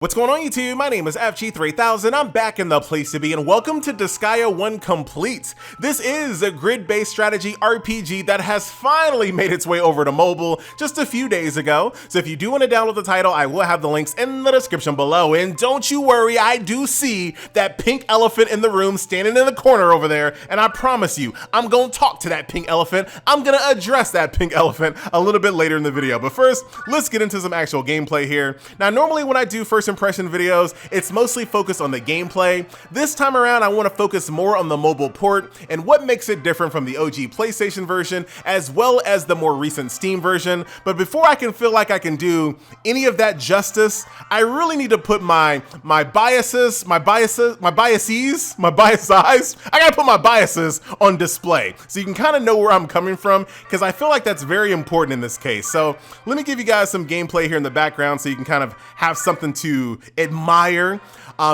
What's going on YouTube? My name is FG3000, I'm back in the place to be, and welcome to Disgaea 1 Complete. This is a grid-based strategy RPG that has finally made its way over to mobile just a few days ago. So if you do want to download the title, I will have the links in the description below. And don't you worry, I do see that pink elephant in the room standing in the corner over there, and I promise you, I'm gonna talk to that pink elephant. I'm gonna address that pink elephant a little bit later in the video. But first, let's get into some actual gameplay here. Now, normally when I do first impression videos, it's mostly focused on the gameplay. This time around, I want to focus more on the mobile port and what makes it different from the OG PlayStation version, as well as the more recent Steam version. But before I can feel like I can do any of that justice, I really need to put my biases, I gotta put my biases on display so you can kind of know where I'm coming from, because I feel like that's very important in this case. So let me give you guys some gameplay here in the background so you can kind of have something to admire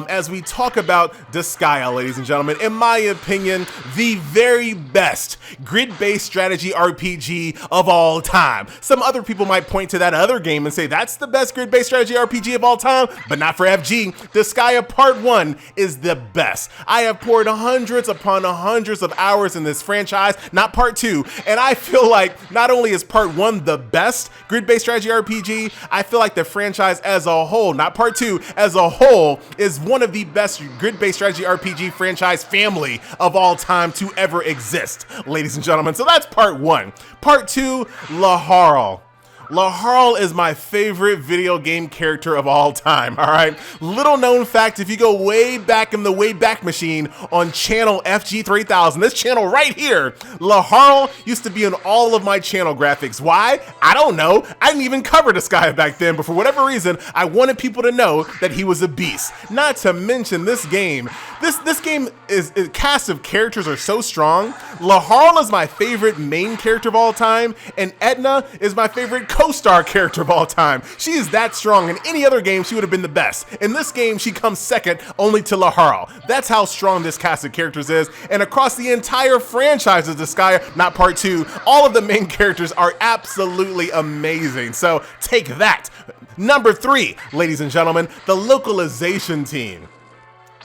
as we talk about Disgaea, ladies and gentlemen. In my opinion, the very best grid-based strategy RPG of all time. Some other people might point to that other game and say that's the best grid-based strategy RPG of all time, but not for FG. Disgaea Part 1 is the best. I have poured hundreds upon hundreds of hours in this franchise, not Part 2, and I feel like not only is Part 1 the best grid-based strategy RPG, I feel like the franchise as a whole, not Part 2, as a whole, is one of the best grid-based strategy RPG franchise family of all time to ever exist, ladies and gentlemen. So that's Part 1. Part 2, Laharl. Laharl is my favorite video game character of all time, all right? Little known fact, if you go way back in the Wayback Machine on channel FG3000, this channel right here, Laharl used to be in all of my channel graphics. Why? I don't know. I didn't even cover Disgaea back then, but for whatever reason, I wanted people to know that he was a beast. Not to mention this game. This game is, cast of characters are so strong. Laharl is my favorite main character of all time, and Etna is my favorite co-star character of all time. She is that strong. In any other game, she would have been the best. In this game, she comes second only to Laharl. That's how strong this cast of characters is. And across the entire franchise of Disgaea, not Part 2, all of the main characters are absolutely amazing. So take that. Number 3, ladies and gentlemen, the localization team.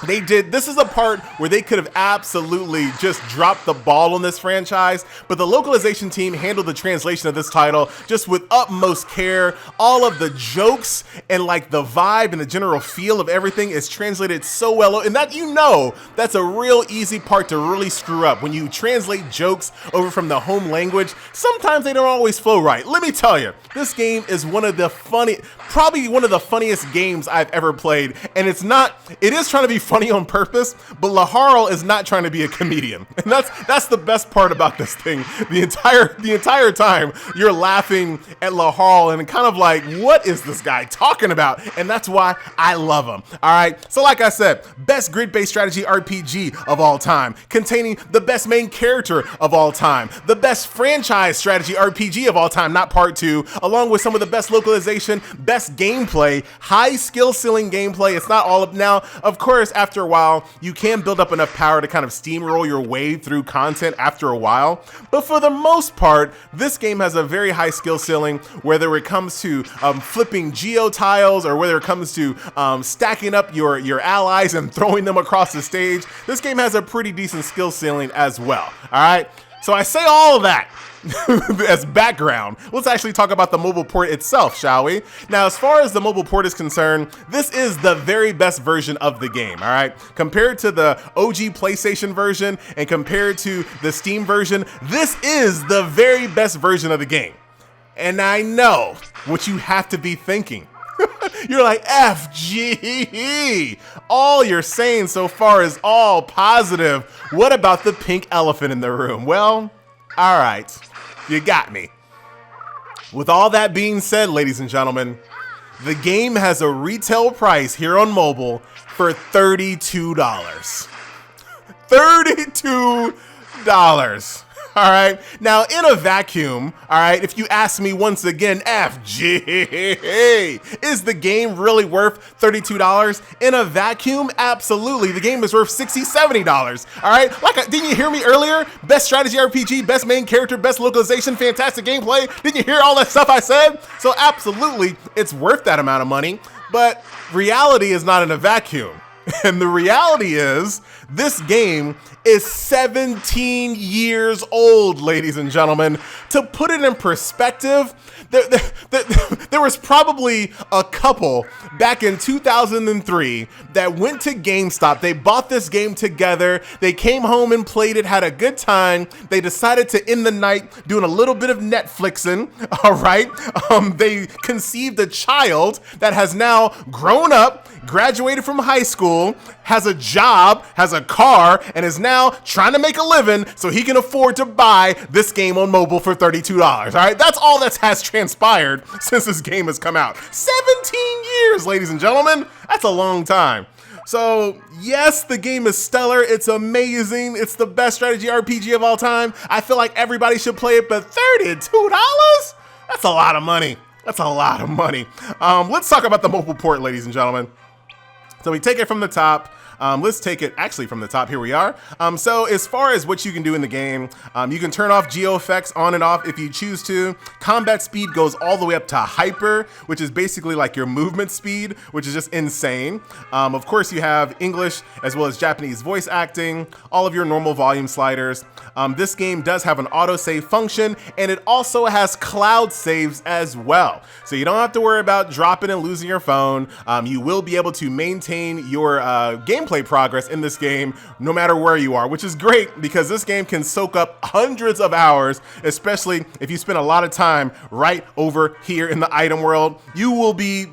This is a part where they could have absolutely just dropped the ball on this franchise, but the localization team handled the translation of this title just with utmost care. All of the jokes and like the vibe and the general feel of everything is translated so well, and that, you know, that's a real easy part to really screw up. When you translate jokes over from the home language, sometimes they don't always flow right. Let me tell you, this game is probably one of the funniest games I've ever played, and it is trying to be funny on purpose, but Laharl is not trying to be a comedian, and that's the best part about this thing. The entire time you're laughing at Laharl and kind of like, what is this guy talking about? And that's why I love him. All right, so like I said, best grid-based strategy RPG of all time, containing the best main character of all time, the best franchise strategy RPG of all time, not Part 2, along with some of the best localization, best gameplay, high skill ceiling gameplay. It's not all of now, of course. After a while, you can build up enough power to kind of steamroll your way through content after a while. But for the most part, this game has a very high skill ceiling, whether it comes to flipping geotiles or whether it comes to stacking up your allies and throwing them across the stage. This game has a pretty decent skill ceiling as well. All right, so I say all of that as background. Let's actually talk about the mobile port itself, shall we? Now, as far as the mobile port is concerned, this is the very best version of the game, all right? Compared to the OG PlayStation version and compared to the Steam version, this is the very best version of the game. And I know what you have to be thinking. You're like, FG, all you're saying so far is all positive. What about the pink elephant in the room? Well, all right, you got me. With all that being said, ladies and gentlemen, the game has a retail price here on mobile for $32. $32. All right, now in a vacuum, all right, if you ask me once again, FG, is the game really worth $32? In a vacuum, absolutely. The game is worth $60, $70. All right, didn't you hear me earlier? Best strategy RPG, best main character, best localization, fantastic gameplay. Didn't you hear all that stuff I said? So absolutely, it's worth that amount of money. But reality is not in a vacuum. And the reality is, this game is 17 years old, ladies and gentlemen. To put it in perspective, there was probably a couple back in 2003 that went to GameStop. They bought this game together. They came home and played it, had a good time. They decided to end the night doing a little bit of Netflixing, all right? They conceived a child that has now grown up, graduated from high school, has a job, has a car, and is now trying to make a living so he can afford to buy this game on mobile for $32, all right? That's all that has transpired since this game has come out. 17 years, ladies and gentlemen. That's a long time. So yes, the game is stellar. It's amazing. It's the best strategy RPG of all time. I feel like everybody should play it, but $32? That's a lot of money. That's a lot of money. Let's talk about the mobile port, ladies and gentlemen. So we take it from the top. Let's take it actually from the top. Here we are. So as far as what you can do in the game, you can turn off geo effects on and off if you choose to. Combat speed goes all the way up to hyper, which is basically like your movement speed, which is just insane. Of course, you have English as well as Japanese voice acting, all of your normal volume sliders. This game does have an autosave function, and it also has cloud saves as well. So you don't have to worry about dropping and losing your phone. You will be able to maintain your gameplay progress in this game no matter where you are, which is great because this game can soak up hundreds of hours, especially if you spend a lot of time right over here in the item world. You will be,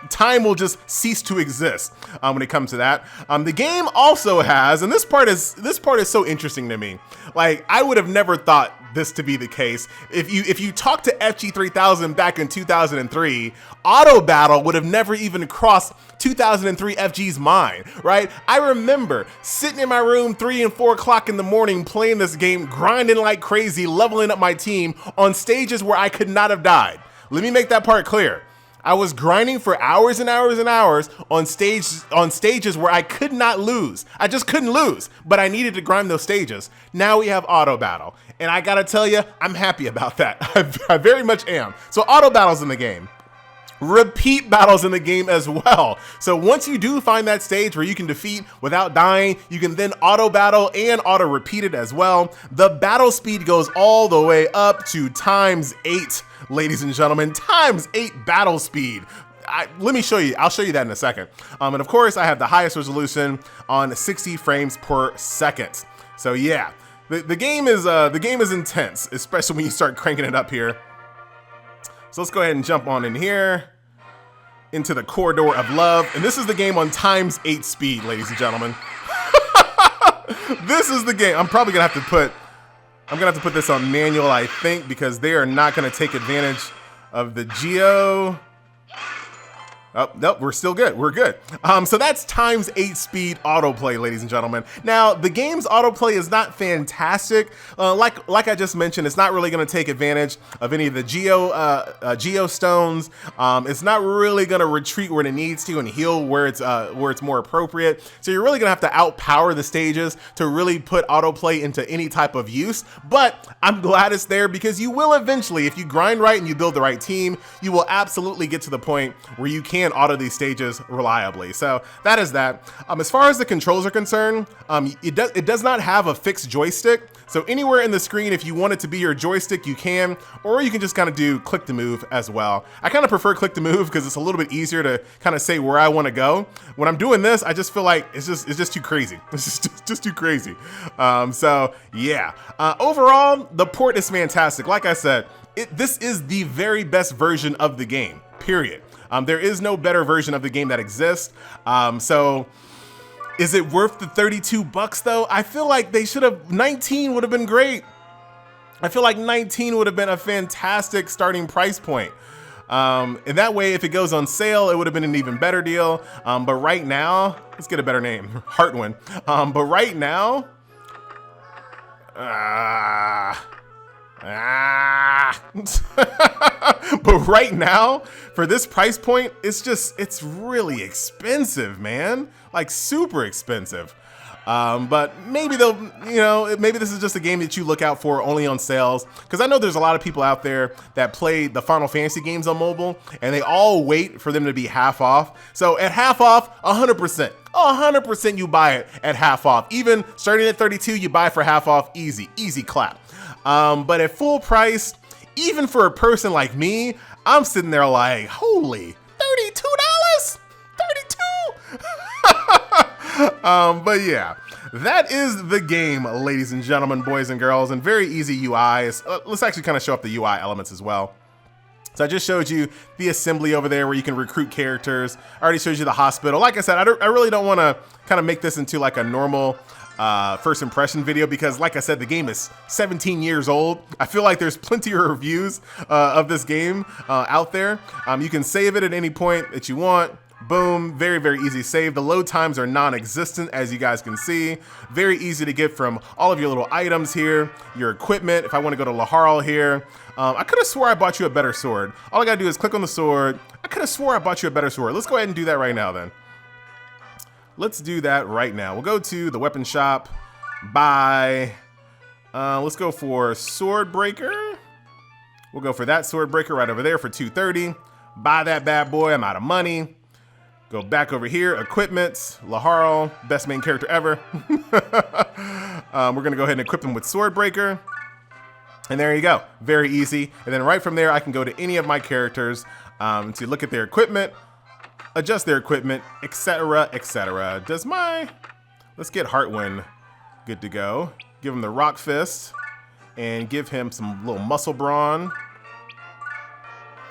time will just cease to exist when it comes to that. The game also has, and this part is so interesting to me. Like, I would have never thought this to be the case. If you talk to FG3000 back in 2003, auto battle would have never even crossed 2003 FG's mind, right? I remember sitting in my room 3 and 4 o'clock in the morning playing this game, grinding like crazy, leveling up my team on stages where I could not have died. Let me make that part clear. I was grinding for hours and hours and hours on stages where I could not lose. I just couldn't lose, but I needed to grind those stages. Now we have auto battle, and I gotta tell you, I'm happy about that. I very much am. So auto battle's in the game. Repeat battles in the game as well. So once you do find that stage where you can defeat without dying, you can then auto battle and auto repeat it as well. The battle speed goes all the way up to ×8. Ladies and gentlemen, ×8 battle speed. Let me show you. I'll show you that in a second. And of course, I have the highest resolution on 60 frames per second. So yeah, the game is intense, especially when you start cranking it up here. So let's go ahead and jump on in here into the corridor of love. And this is the game on ×8 speed, ladies and gentlemen. This is the game. I'm gonna have to put this on manual, I think, because they are not gonna take advantage of the geo. Oh, nope, we're still good. We're good. So that's ×8 speed autoplay, ladies and gentlemen. Now, the game's autoplay is not fantastic. Like I just mentioned, it's not really going to take advantage of any of the geo stones. It's not really going to retreat where it needs to and heal where it's more appropriate. So you're really going to have to outpower the stages to really put autoplay into any type of use. But I'm glad it's there because you will eventually, if you grind right and you build the right team, you will absolutely get to the point where you can auto these stages reliably. So that is that. As far as the controls are concerned, it does not have a fixed joystick. So anywhere in the screen, if you want it to be your joystick, you can, or you can just kind of do click to move as well. I kind of prefer click to move because it's a little bit easier to kind of say where I want to go. When I'm doing this, I just feel like it's just too crazy. It's just too crazy. So yeah, overall, the port is fantastic. Like I said, this is the very best version of the game, period. There is no better version of the game that exists. So is it worth the $32 though? I feel like they should have, 19 would have been great. I feel like 19 would have been a fantastic starting price point. And that way, if it goes on sale, it would have been an even better deal. But right now, let's get a better name, Heartwin. But right now, but right now, for this price point, it's really expensive, man. Like super expensive. But maybe they'll, you know, maybe this is just a game that you look out for only on sales. Because I know there's a lot of people out there that play the Final Fantasy games on mobile, and they all wait for them to be half off. So at half off, 100%. 100% you buy it at half off. Even starting at 32, you buy for half off, easy clap. But at full price, even for a person like me, I'm sitting there like, holy, $32? 32? But yeah, that is the game, ladies and gentlemen, boys and girls, and very easy UI. Let's actually kind of show up the UI elements as well. So I just showed you the assembly over there where you can recruit characters. I already showed you the hospital. Like I said, I really don't want to kind of make this into like a normal first impression video because, like I said, the game is 17 years old. I feel like there's plenty of reviews of this game out there. You can save it at any point that you want. Boom, very easy save. The load times are non-existent, as you guys can see. Very easy to get from all of your little items here, your equipment. If I want to go to Laharl here, I could have swore I bought you a better sword. All I gotta do is click on the sword. I could have swore I bought you a better sword. Let's go ahead and do that right now then. Let's do that right now. We'll go to the weapon shop, buy, let's go for sword breaker. We'll go for that sword breaker right over there for 230. Buy that bad boy, I'm out of money. Go back over here, equipment, Laharl, best main character ever. We're gonna go ahead and equip him with sword breaker. And there you go, very easy. And then right from there, I can go to any of my characters to look at their equipment, adjust their equipment, etc., etc. Let's get Heartwind good to go. Give him the rock fist and give him some little muscle brawn.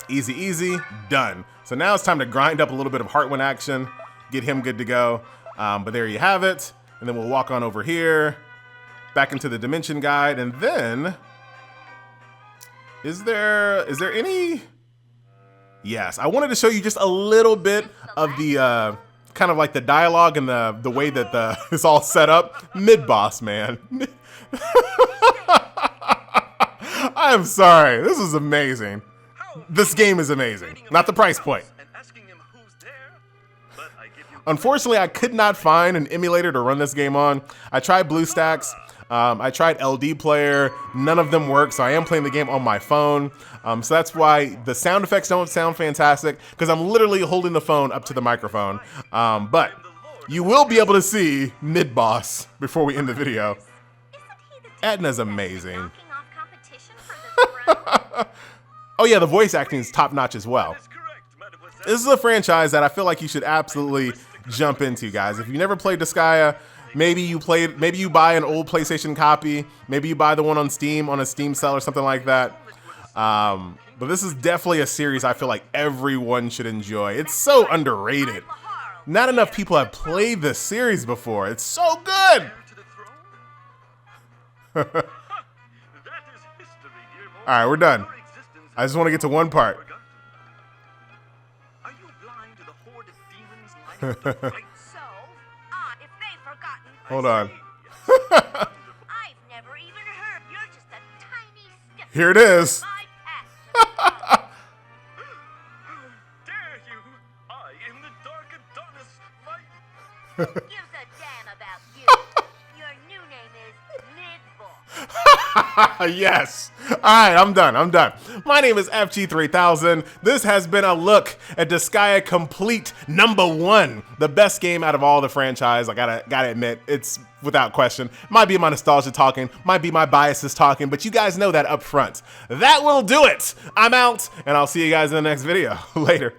Easy, done. So now it's time to grind up a little bit of Heartwind action, get him good to go. But there you have it. And then we'll walk on over here, back into the dimension guide, and then is there any? Yes, I wanted to show you just a little bit of the kind of like the dialogue and the way that it's all set up. Mid-boss, man. I am sorry. This is amazing. This game is amazing. Not the price point. Unfortunately, I could not find an emulator to run this game on. I tried BlueStacks. I tried LD Player. None of them work, so I am playing the game on my phone. So that's why the sound effects don't sound fantastic, because I'm literally holding the phone up to the microphone. But you will be able to see mid-boss before we end the video. Etna's amazing. Oh yeah, the voice acting is top-notch as well. This is a franchise that I feel like you should absolutely jump into, guys. If you never played Disgaea, maybe you buy an old PlayStation copy, maybe you buy the one on Steam, on a Steam sale or something like that. But this is definitely a series I feel like everyone should enjoy. It's so underrated. Not enough people have played this series before. It's so good. All right, we're done. I just want to get to one part. Are you blind to the horde of demons lining up to fight? So, if they've forgotten. Hold on. I've never even heard. You're just a tiny step. Here it is. My path. Dare you? I am the Dark Adonis. Who gives a damn about you? Your new name is Midboss. Yes. All right, I'm done. My name is FG3000. This has been a look at Disgaea Complete #1, the best game out of all the franchise. I gotta admit, it's without question. Might be my nostalgia talking, might be my biases talking, but you guys know that up front. That will do it. I'm out, and I'll see you guys in the next video. Later.